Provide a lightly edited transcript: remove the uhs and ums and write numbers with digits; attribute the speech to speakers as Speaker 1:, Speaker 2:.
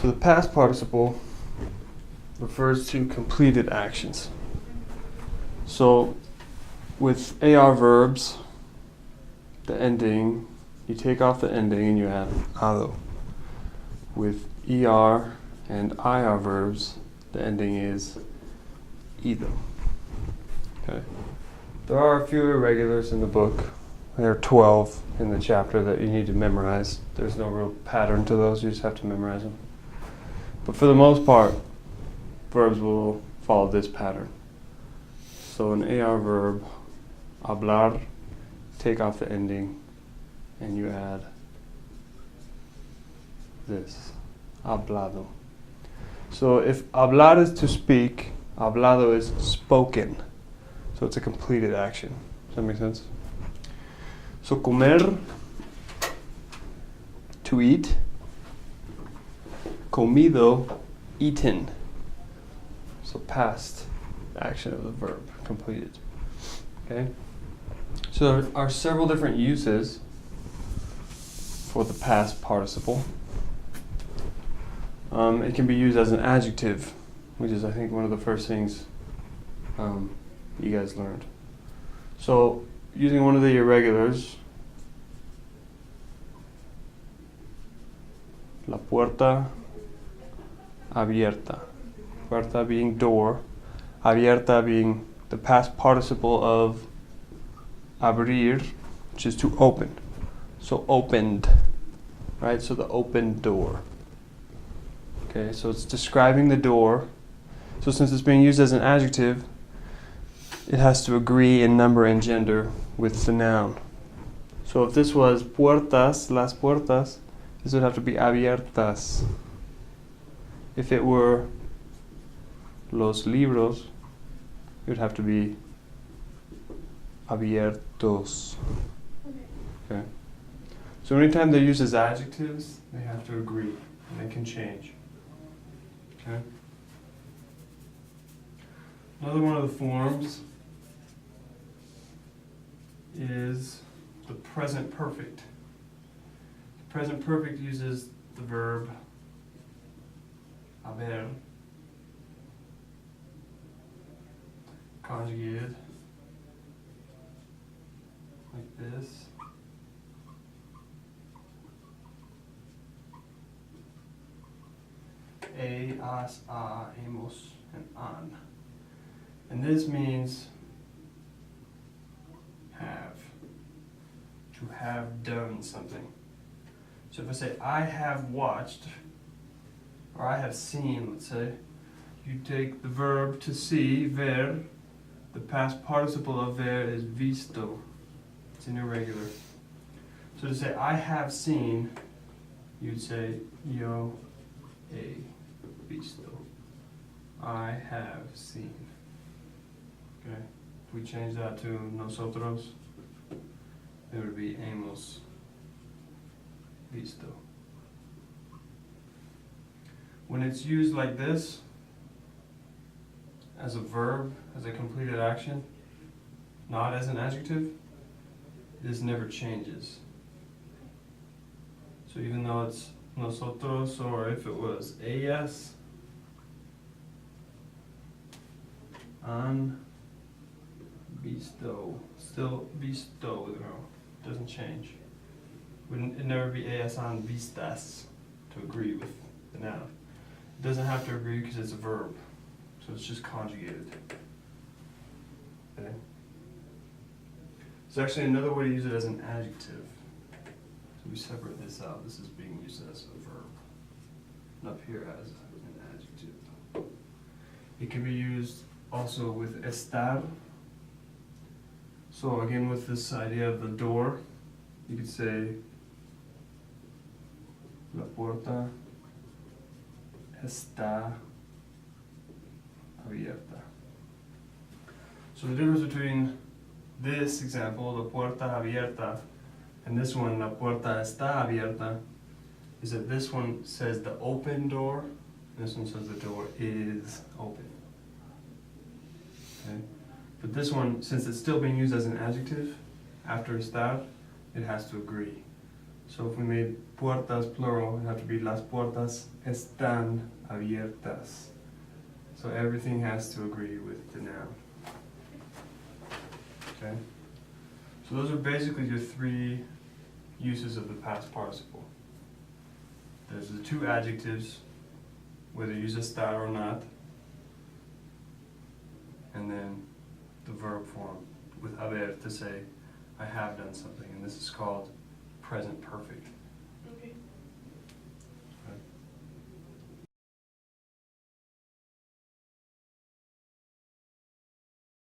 Speaker 1: So the past participle refers to completed actions. So with AR verbs, the ending, you take off the ending and you add ado. With ER and IR verbs, the ending is ido. Okay. There are a few irregulars in the book. There are 12 in the chapter that you need to memorize. There's no real pattern to those, you just have to memorize them. But for the most part, verbs will follow this pattern. So an AR verb, hablar, take off the ending, and you add this, hablado. So if hablar is to speak, hablado is spoken. So it's a completed action. Does that make sense? So comer, to eat. Comido, eaten. So past action of the verb, completed. Okay? So there are several different uses for the past participle. It can be used as an adjective, which is, I think, one of the first things you guys learned. So using one of the irregulars, la puerta abierta. Puerta being door, abierta being the past participle of abrir, which is to open. So opened, right? So the open door. Okay, so it's describing the door. So since it's being used as an adjective, it has to agree in number and gender with the noun. So if this was puertas, las puertas, this would have to be abiertas. If it were los libros, it would have to be abiertos. Okay. So anytime they're used as adjectives, they have to agree, and they can change. Okay. Another one of the forms is the present perfect. The present perfect uses the verb haber, conjugated like this. A, as, a, hemos, and an. And this means have, to have done something. So if I say I have watched, or I have seen, let's say, you take the verb to see, ver, the past participle of ver is visto. It's an irregular. So to say I have seen, you'd say yo he visto. I have seen. Okay. If we change that to nosotros, it would be hemos visto. When it's used like this, as a verb, as a completed action, not as an adjective, this never changes. So even though it's nosotros, or if it was ellas, han visto, still visto with no, doesn't change. It'd never be ellas han vistas to agree with the noun. It doesn't have to agree because it's a verb, so it's just conjugated. Okay. There's actually another way to use it as an adjective. So we separate this out. This is being used as a verb, and up here as an adjective. It can be used also with estar. So again, with this idea of the door, you could say la puerta está abierta. So the difference between this example, la puerta abierta, and this one, la puerta está abierta, is that this one says the open door, and this one says the door is open. Okay? But this one, since it's still being used as an adjective, after estar, it has to agree. So if we made puertas plural, it would have to be las puertas están abiertas. So everything has to agree with the noun. Okay? So those are basically your three uses of the past participle. There's the two adjectives, whether you use estar or not, and then the verb form with haber to say, I have done something, and this is called present perfect.
Speaker 2: Okay.